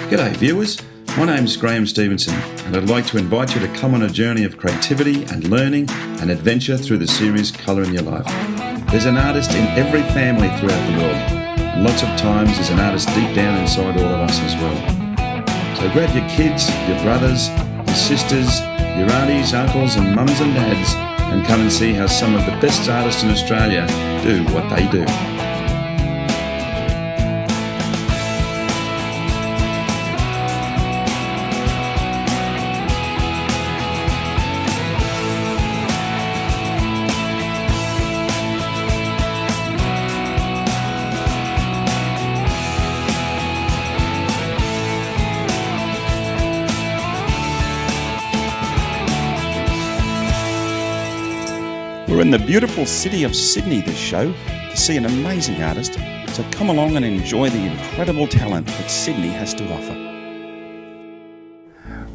G'day viewers, my name's Graham Stevenson and I'd like to invite you to come on a journey of creativity and learning and adventure through the series Colour in Your Life. There's an artist in every family throughout the world, and lots of times there's an artist deep down inside all of us as well. So grab your kids, your brothers, your sisters, your aunties, uncles and mums and dads and come and see how some of the best artists in Australia do what they do. We're in the beautiful city of Sydney this show to see an amazing artist, so come along and enjoy the incredible talent that Sydney has to offer.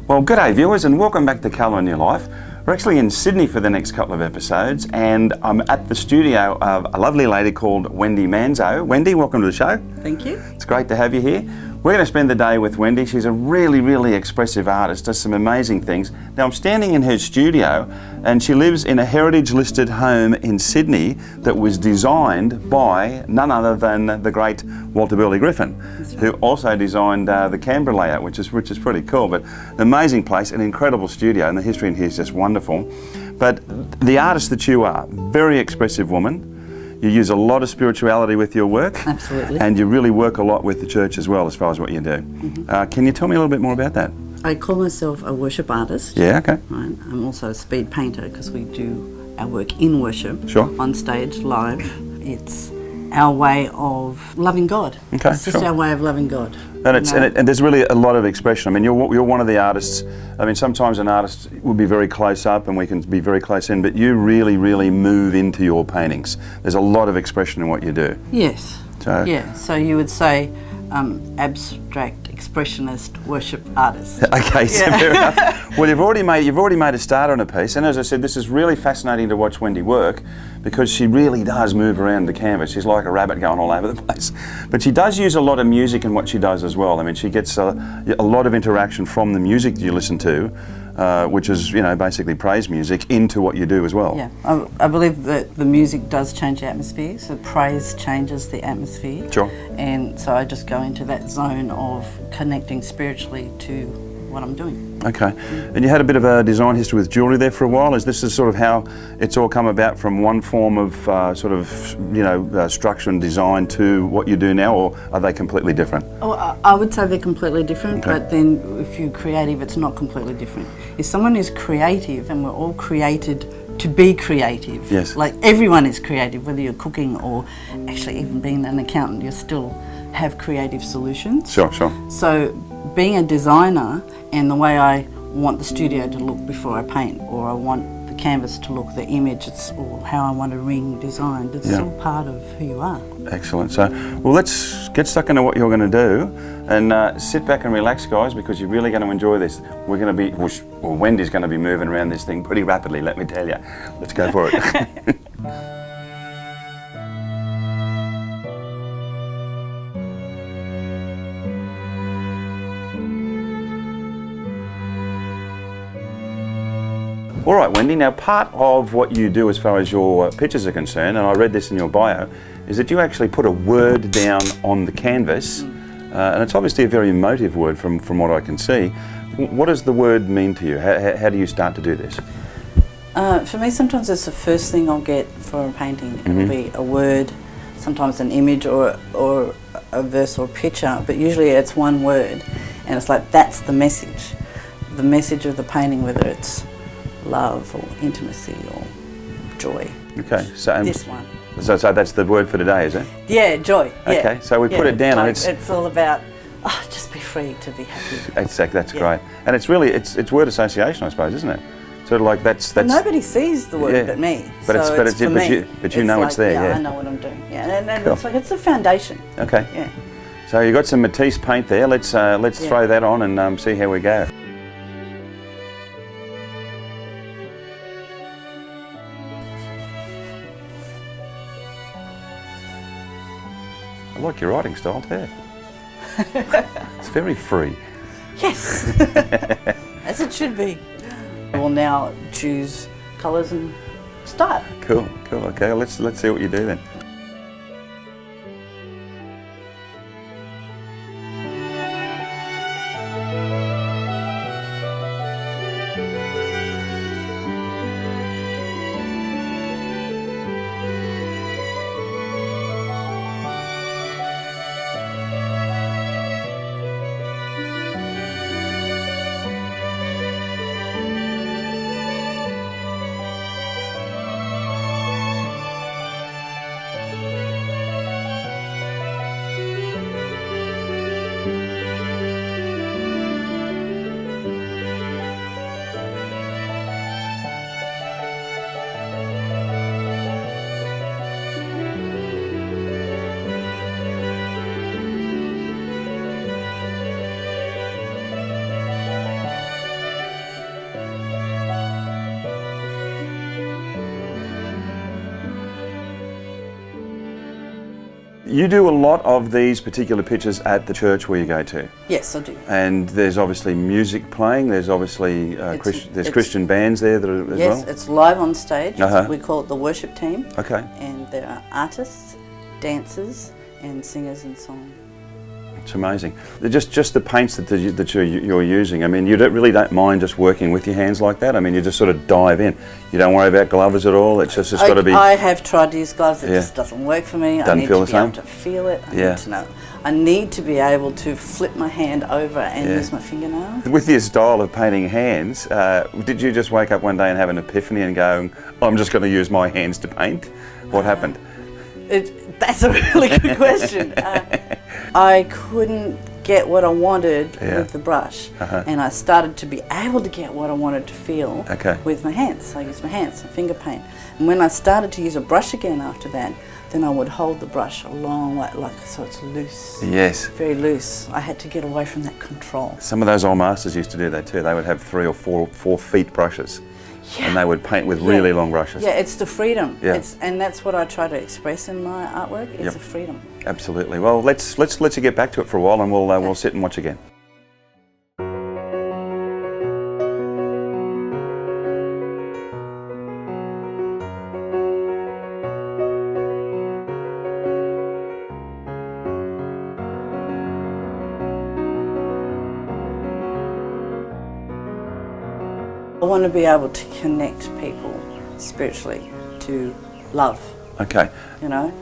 Well, g'day viewers and welcome back to Colour in Your Life. We're actually in Sydney for the next couple of episodes and I'm at the studio of a lovely lady called Wendy Manzo. Wendy, welcome to the show. Thank you. It's great to have you here. We're going to spend the day with Wendy. She's a really expressive artist, does some amazing things. Now I'm standing in her studio and she lives in a heritage listed home in Sydney that was designed by none other than the great Walter Burley Griffin, who also designed the Canberra layout, which is pretty cool. But an amazing place, an incredible studio, and the history in here is just wonderful. But the artist that you are, very expressive woman. You use a lot of spirituality with your work. Absolutely. And you really work a lot with the church as well as far as what you do. Mm-hmm. Can you tell me a little bit more about that? I call myself a worship artist. Yeah, okay. Right. I'm also a speed painter because we do our work in worship. Sure. On stage, live. It's our way of loving God. Okay, it's just our way of loving God. And there's really a lot of expression. I mean, you're one of the artists. I mean, sometimes an artist will be very close up and we can be very close in, but you really move into your paintings. There's a lot of expression in what you do. Yes. So you would say abstract expressionist worship artist. Okay, so fair enough. Well, you've already made a start on a piece, and as I said, this is really fascinating to watch Wendy work because she really does move around the canvas. She's like a rabbit going all over the place. But she does use a lot of music in what she does as well. I mean, she gets a lot of interaction from the music you listen to, which is, you know, basically praise music, into what you do as well. Yeah, I believe that the music does change the atmosphere, so praise changes the atmosphere. Sure. And so I just go into that zone of connecting spiritually to what I'm doing. Okay, and you had a bit of a design history with jewellery there for a while. Is this sort of how it's all come about, from one form of structure and design to what you do now, or are they completely different? Oh, I would say they're completely different, okay. But then if you're creative, it's not completely different. If someone is creative, and we're all created to be creative. Yes. Like everyone is creative, whether you're cooking or actually even being an accountant, you still have creative solutions. Sure. So being a designer and the way I want the studio to look before I paint, or I want the canvas to look, the image, or how I want a ring designed, it's all part of who you are. Excellent. So, well, let's get stuck into what you're going to do, and sit back and relax, guys, because you're really going to enjoy this. We're going to be, well, Wendy's going to be moving around this thing pretty rapidly, let me tell you. Let's go for it. All right, Wendy, now part of what you do as far as your pictures are concerned, and I read this in your bio, is that you actually put a word down on the canvas, and it's obviously a very emotive word from what I can see. What does the word mean to you? How do you start to do this? For me, sometimes it's the first thing I'll get for a painting. It'll be a word, sometimes an image or a verse or a picture, but usually it's one word, and it's like that's the message of the painting, whether it's love or intimacy or joy. Okay, so this one. So that's the word for today, is it? Yeah, joy. Okay, so we put it down, and it's all about just be free to be happy. That's great, and it's really it's word association, I suppose, isn't it? Sort of like that's. Well, nobody sees the word but me. But you know it's there. Yeah, I know what I'm doing. Yeah, and cool. It's the foundation. Okay. Yeah. So you got some Matisse paint there. Let's throw that on and see how we go. I like your writing style too. It's very free. Yes, as it should be. I will now choose colours and start. Cool, cool. Okay, let's see what you do then. You do a lot of these particular pictures at the church where you go to. Yes, I do. And there's obviously music playing. There's obviously Christian bands there that are as well. Yes, it's live on stage. Uh-huh. We call it the worship team. Okay. And there are artists, dancers, and singers and song. It's amazing. They're just the paints that you're using. I mean, you don't mind just working with your hands like that. I mean, you just sort of dive in. You don't worry about gloves at all. It's just got to be. I have tried to use gloves. It just doesn't work for me. Doesn't feel the same. I need to be able to feel it. I need to know. I need to be able to flip my hand over and use my fingernails. With your style of painting hands, did you just wake up one day and have an epiphany and go, "I'm just going to use my hands to paint"? What happened? That's a really good question. I couldn't get what I wanted with the brush, and I started to be able to get what I wanted to feel with my hands. So I used my hands, finger paint. And when I started to use a brush again after that, then I would hold the brush a long way, so it's loose. Yes. Very loose. I had to get away from that control. Some of those old masters used to do that too. They would have 3 or 4 feet brushes. Yeah. And they would paint with really long brushes. Yeah, it's the freedom. Yeah. And that's what I try to express in my artwork. It's the freedom. Absolutely. Well, let's let you get back to it for a while, and we'll sit and watch again. I want to be able to connect people spiritually to love. Okay. You know,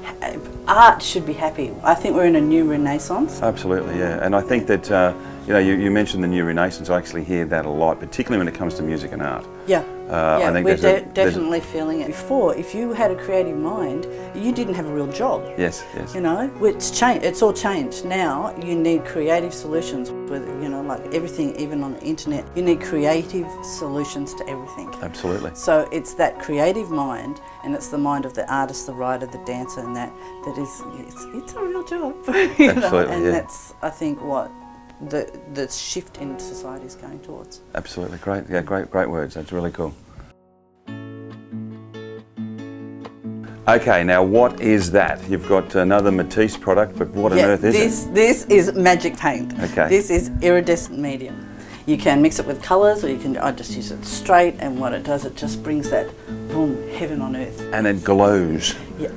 art should be happy. I think we're in a new renaissance. Absolutely, yeah. And I think that, you mentioned the new renaissance. I actually hear that a lot, particularly when it comes to music and art. Yeah. I think we're definitely feeling it. Before, if you had a creative mind, you didn't have a real job. Yes, yes. You know, it's changed. It's all changed. Now you need creative solutions with, like everything, even on the internet. You need creative solutions to everything. Absolutely. So it's that creative mind, and it's the mind of the artist, the writer, the dancer, and that is, it's a real job. Absolutely, and that's, I think, what the shift in society is going towards. Absolutely, great. Yeah, great words. That's really cool. Okay, now what is that? You've got another Matisse product, but what on earth is it? This is magic paint. Okay. This is iridescent medium. You can mix it with colours, or I just use it straight, and what it does, it just brings that, boom, heaven on earth. And it glows. Yeah,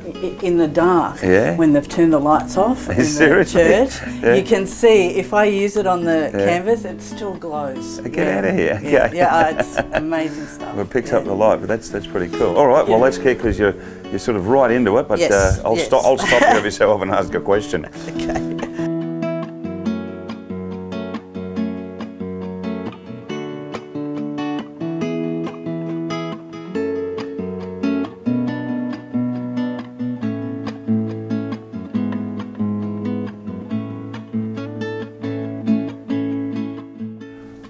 in the dark, when they've turned the lights off in Seriously? the church, you can see, if I use it on the canvas, it still glows. Get out of here. Okay. Yeah, it's amazing stuff. Well, it picks up the light, but that's pretty cool. All right, well, let's keep, because you're sort of right into it, but I'll stop you every so often and ask a question. Okay.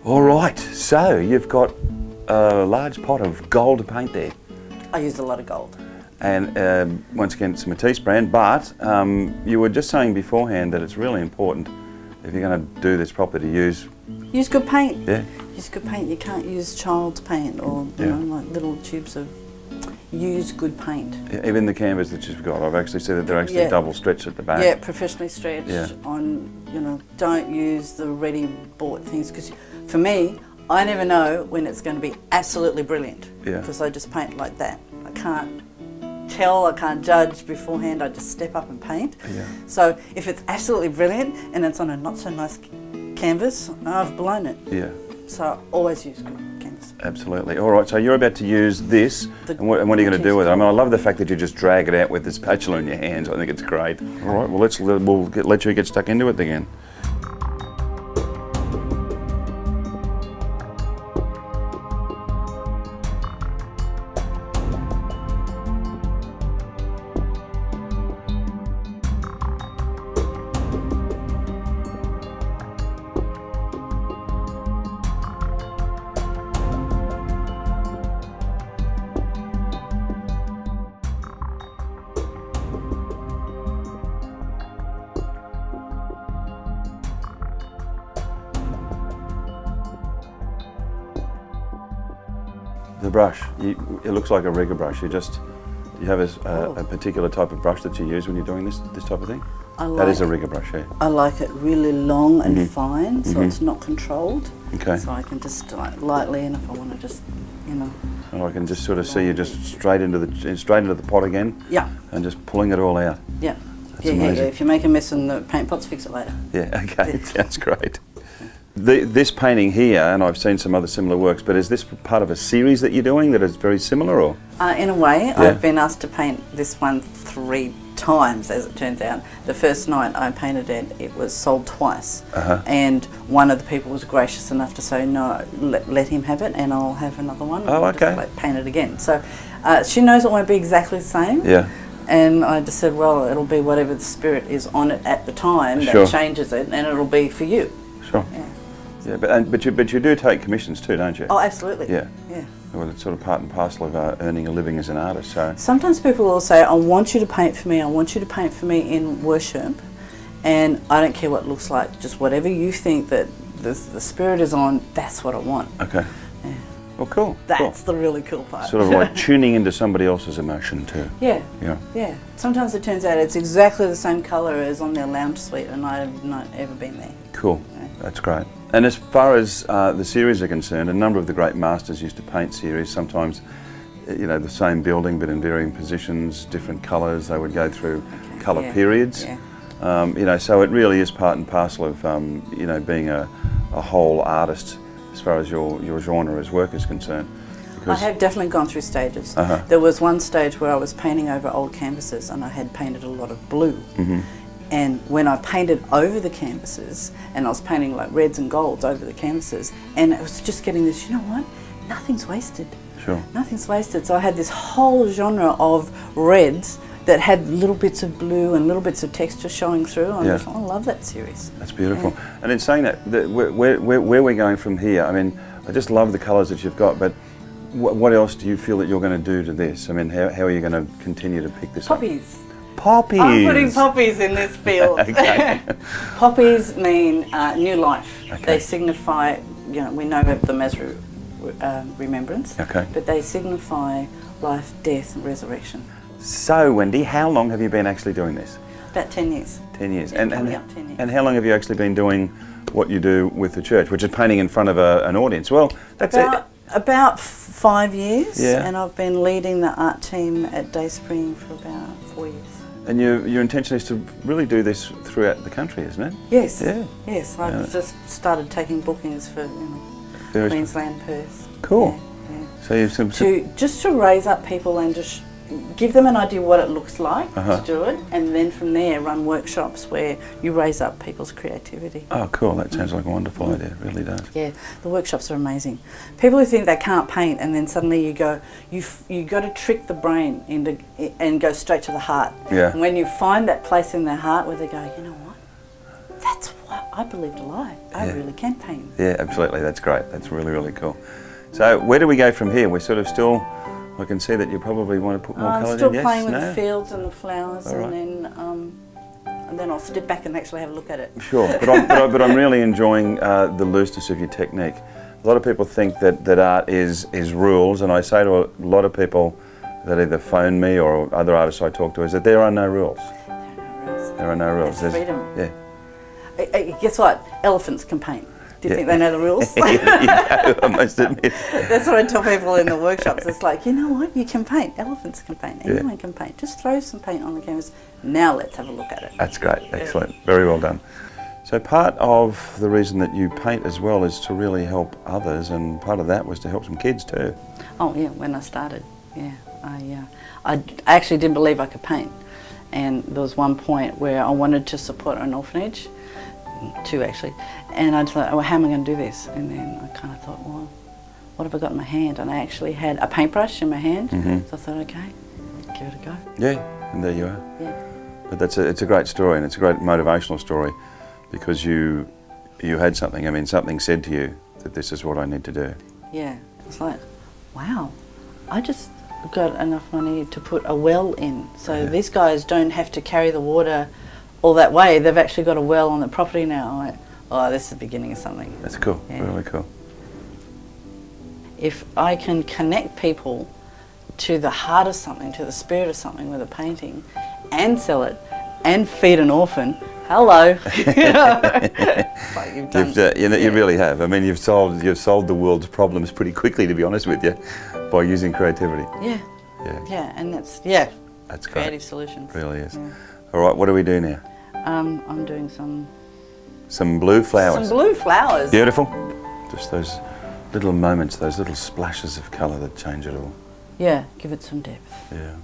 All right, so you've got a large pot of gold paint there. I used a lot of gold. And once again, it's a Matisse brand, but you were just saying beforehand that it's really important, if you're going to do this properly, to use good paint. Yeah. Use good paint. You can't use child's paint or like little tubes of. use good paint. Yeah, even the canvas that you've got, I've actually seen that they're actually double stretched at the back. Yeah, professionally stretched on, don't use the ready bought things, because for me, I never know when it's going to be absolutely brilliant, because I just paint like that. I can't tell, I can't judge beforehand, I just step up and paint. Yeah. So if it's absolutely brilliant and it's on a not so nice canvas, I've blown it. Yeah. So I always use good canvas. Absolutely. All right, so you're about to use this, and what are you going to do with it? I mean, I love the fact that you just drag it out with the spatula in your hands. I think it's great. All right, well, we'll let you get stuck into it again. The brush, it looks like a rigger brush. You have a particular type of brush that you use when you're doing this type of thing? That is a rigger brush, yeah. I like it really long and fine, so it's not controlled. Okay. So I can just lightly, and if I want to just, And I can just sort of see you just straight into the pot again. Yeah. And just pulling it all out. Yeah. That's amazing. Yeah. If you make a mess in the paint pots, fix it later. Yeah, okay, that's great. This painting here, and I've seen some other similar works, but is this part of a series that you're doing that is very similar, or? In a way, I've been asked to paint this one 3 times, as it turns out. The first night I painted it, it was sold twice, and one of the people was gracious enough to say, no, let him have it, and I'll have another one. Oh, okay. Just, paint it again. So she knows it won't be exactly the same. Yeah. And I just said, well, it'll be whatever the spirit is on it at the time that changes it, and it'll be for you. Sure. Yeah. Yeah, but you do take commissions too, don't you? Oh, absolutely. Yeah. Yeah. Well, it's sort of part and parcel of earning a living as an artist. So sometimes people will say, I want you to paint for me, I want you to paint for me in worship, and I don't care what it looks like, just whatever you think that the spirit is on, that's what I want. Okay. Yeah. Well, cool. That's the really cool part. Sort of like tuning into somebody else's emotion too. Yeah. Yeah. Yeah. Sometimes it turns out it's exactly the same colour as on their lounge suite, and I've not ever been there. Cool. Yeah. That's great. And as far as the series are concerned, a number of the great masters used to paint series, sometimes, the same building but in varying positions, different colours. They would go through colour periods. Yeah. So it really is part and parcel of, being a whole artist as far as your genre as work is concerned. I have definitely gone through stages. There was one stage where I was painting over old canvases, and I had painted a lot of blue. And when I painted over the canvases, and I was painting like reds and golds over the canvases, and it was just getting this, nothing's wasted. Sure. Nothing's wasted. So I had this whole genre of reds that had little bits of blue and little bits of texture showing through. I love that series. That's beautiful. Yeah. And in saying that, where we're going from here, I mean, I just love the colours that you've got, but what else do you feel that you're going to do to this? I mean, how are you going to continue to pick this up? Poppies. Poppies. I'm putting poppies in this field. Poppies mean new life. Okay. They signify, we know of them as remembrance, but they signify life, death, and resurrection. So, Wendy, how long have you been actually doing this? About 10 years. 10 years. Yeah, and 10 years. And how long have you actually been doing what you do with the church, which is painting in front of an audience? Well, that's about 5 years, and I've been leading the art team at DaySpring for about 4 years. And your intention is to really do this throughout the country, isn't it? Yes. Yeah. Yes, I've just started taking bookings for Queensland, Perth. Cool. Yeah. So you've just to raise up people and just give them an idea what it looks like to do it, and then from there run workshops where you raise up people's creativity. Oh, cool. That sounds like a wonderful idea. It really does. Yeah, the workshops are amazing. People who think they can't paint, and then suddenly you go, you got to trick the brain and go straight to the heart. Yeah. And when you find that place in their heart where they go, you know what, that's what I believed a lie. I really can paint. Yeah, absolutely. That's great. That's really, really cool. So where do we go from here? We're sort of still... I can see that you probably want to put more colours in. I'm still playing with the fields and the flowers, and then I'll step back and actually have a look at it. Sure, but I'm really enjoying the looseness of your technique. A lot of people think that art is rules, and I say to a lot of people, that either phone me or other artists I talk to is that there are no rules. There are no rules. There's freedom. Yeah. Guess what? Elephants can paint. Do you think they know the rules? I must admit. That's what I tell people in the workshops. It's like, you know what? You can paint. Elephants can paint. Anyone can paint. Just throw some paint on the canvas. Now let's have a look at it. That's great. Excellent. Very well done. So part of the reason that you paint as well is to really help others, and part of that was to help some kids too. Oh yeah, when I started, yeah, I actually didn't believe I could paint, and there was one point where I wanted to support an orphanage, two actually, and I thought, oh, how am I going to do this? And then I kind of thought, well, what have I got in my hand? And I actually had a paintbrush in my hand, so I thought, okay, give it a go. Yeah, and there you are. Yeah. But it's a great story, and it's a great motivational story, because you had something. I mean, something said to you that this is what I need to do. Yeah, it's like, wow, I just got enough money to put a well in. So these guys don't have to carry the water all that way. They've actually got a well on the property now. I'm like, oh, this is the beginning of something. That's cool, really cool. If I can connect people to the heart of something, to the spirit of something with a painting, and sell it, and feed an orphan, hello. Like you've done, you really have. I mean, you've solved the world's problems pretty quickly, to be honest with you, by using creativity. Yeah, and that's that's creative great. solutions. It really is. Yeah. All right, what do we do now? I'm doing some blue flowers. Some blue flowers. Beautiful. Just those little moments, those little splashes of colour that change it all. Yeah, give it some depth. Yeah.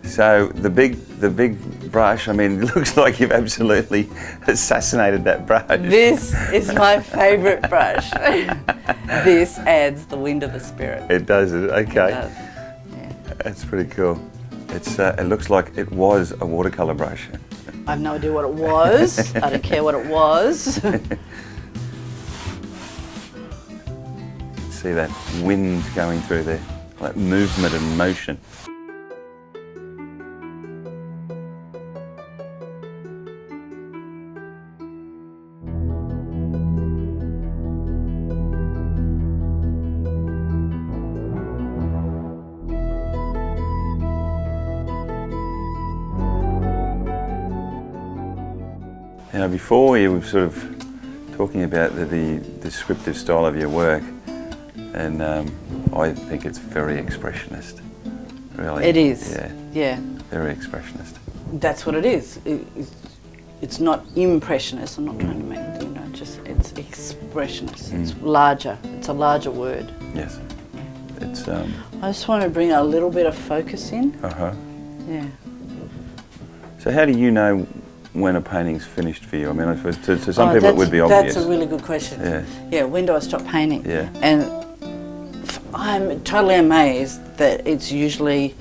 So the big brush, I mean, it looks like you've absolutely assassinated that brush. This is my favourite brush. This adds the wind of the spirit. It does, okay. It does. Yeah. That's pretty cool. It looks like it was a watercolour brush. I have no idea what it was. I don't care what it was. See that wind going through there, that movement and motion. Now, before we were sort of talking about the descriptive style of your work, and I think it's very expressionist, really. It is. Yeah. Very expressionist. That's what it is. It's not impressionist. I'm not trying to make it's expressionist. It's larger. It's a larger word. Yes. It's. I just want to bring a little bit of focus in. Yeah. So how do you know when a painting's finished for you? I mean, I suppose to some people it would be obvious. That's a really good question. Yeah. When do I stop painting? Yeah. And I'm totally amazed that it's usually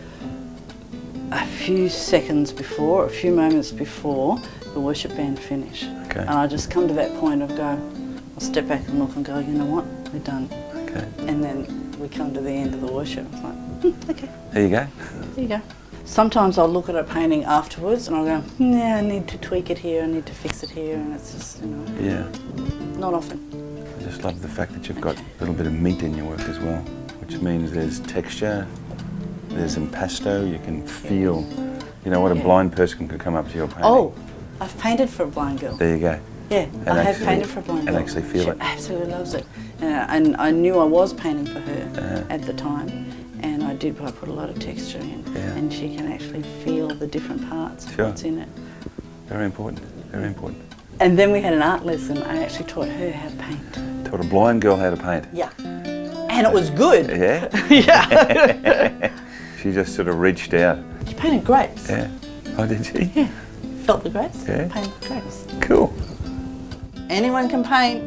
a few seconds before, a few moments before the worship band finish. Okay. And I just come to that point of I'll step back and look and go, you know what, we're done. Okay. And then we come to the end of the worship. It's like, okay. There you go. There you go. Sometimes I'll look at a painting afterwards and I'll go, yeah, I need to tweak it here, I need to fix it here, and it's just, Yeah. Not often. I just love the fact that you've got a little bit of meat in your work as well, which means there's texture, there's impasto, you can feel, what a blind person can come up to your painting. Oh, I've painted for a blind girl. There you go. Yeah, I have painted for a blind girl. And actually feel it. She absolutely loves it. And I knew I was painting for her at the time. And I put a lot of texture in, and she can actually feel the different parts of what's in it. Very important, very important. And then we had an art lesson. I actually taught her how to paint. Taught a blind girl how to paint? Yeah. And it was good. Yeah? Yeah. She just sort of reached out. She painted grapes. Yeah. Oh, did she? Yeah. Felt the grapes, Yeah. painted grapes. Cool. Anyone can paint.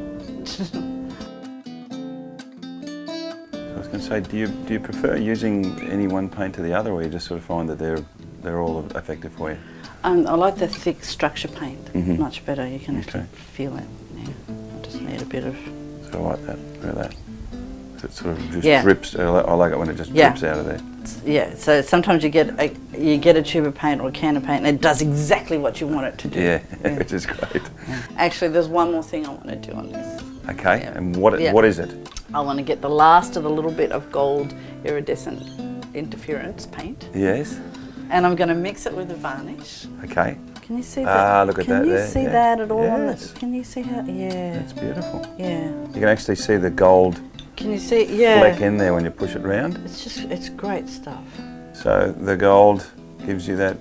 I was going And so, do you prefer using any one paint to the other, or you just sort of find that they're all effective for you? I like the thick structure paint, much better. You can actually feel it. Yeah. I just need a bit of... So I like that, look at that. So it sort of just drips, I like it when it just drips out of there. Yeah, so sometimes you get a tube of paint or a can of paint and it does exactly what you want it to do. Yeah, which is great. Yeah. Actually, there's one more thing I want to do on this. Okay, and what is it? I want to get the last of the little bit of gold iridescent interference paint. Yes. And I'm going to mix it with the varnish. Okay. Can you see that? Look at that there. Can you see that at all? Yes. Can you see how? Yeah. That's beautiful. Yeah. You can actually see the gold Can you see? Yeah. fleck in there when you push it round. It's great stuff. So the gold gives you that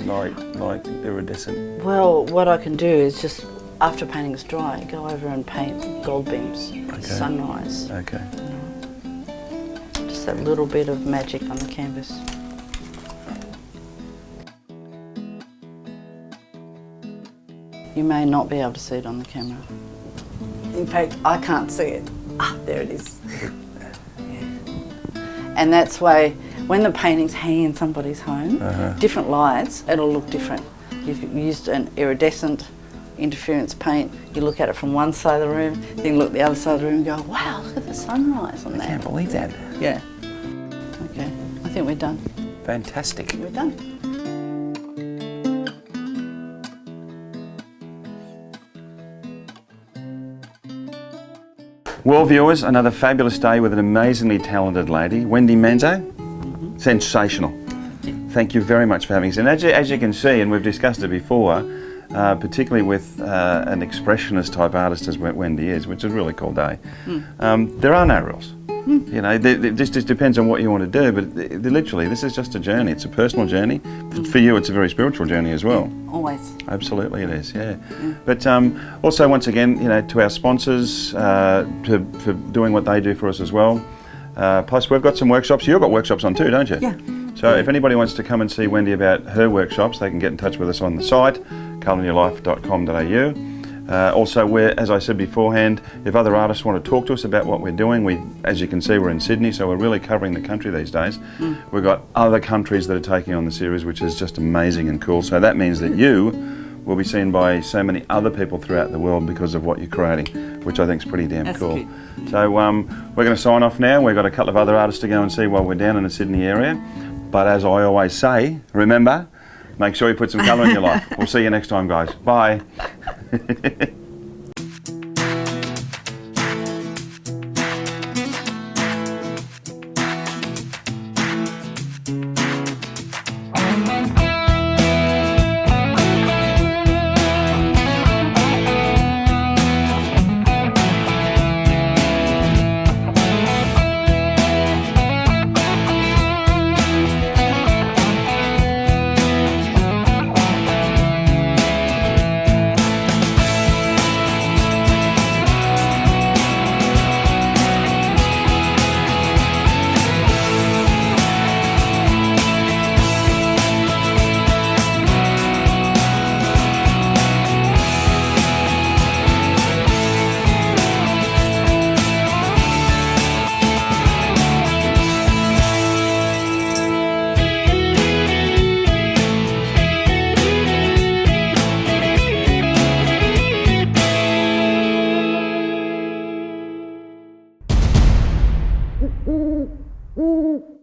light iridescent. Well, what I can do is just, after painting's dry, go over and paint gold beams, sunrise. Okay. Just that little bit of magic on the canvas. You may not be able to see it on the camera. In fact, I can't see it. Ah, there it is. And that's why when the painting's hanging in somebody's home, different lights, it'll look different. If you used an iridescent interference paint, you look at it from one side of the room, then you look at the other side of the room and go, wow, look at the sunrise on that. I can't believe that. Yeah. Okay, I think we're done. Fantastic. We're done. Well, viewers, another fabulous day with an amazingly talented lady, Wendy Manzo. Sensational. Thank you very much for having us. And as you can see, and we've discussed it before, particularly with an expressionist type artist as Wendy is, which is a really cool day, there are no rules. You know, this just depends on what you want to do, but literally, this is just a journey. It's a personal journey. For you, it's a very spiritual journey as well. Yeah, always. Absolutely it is, yeah. But also, once again, you know, to our sponsors for doing what they do for us as well. Plus, we've got some workshops. You've got workshops on too, don't you? Yeah. So if anybody wants to come and see Wendy about her workshops, they can get in touch with us on the site, colouryourlife.com.au. Also, as I said beforehand, if other artists want to talk to us about what we're doing, as you can see, we're in Sydney, so we're really covering the country these days. We've got other countries that are taking on the series, which is just amazing and cool. So that means that you will be seen by so many other people throughout the world because of what you're creating, which I think is pretty damn cool. Cute. So we're going to sign off now. We've got a couple of other artists to go and see while we're down in the Sydney area. But as I always say, remember, make sure you put some colour in your life. We'll see you next time, guys. Bye. Mm-hmm.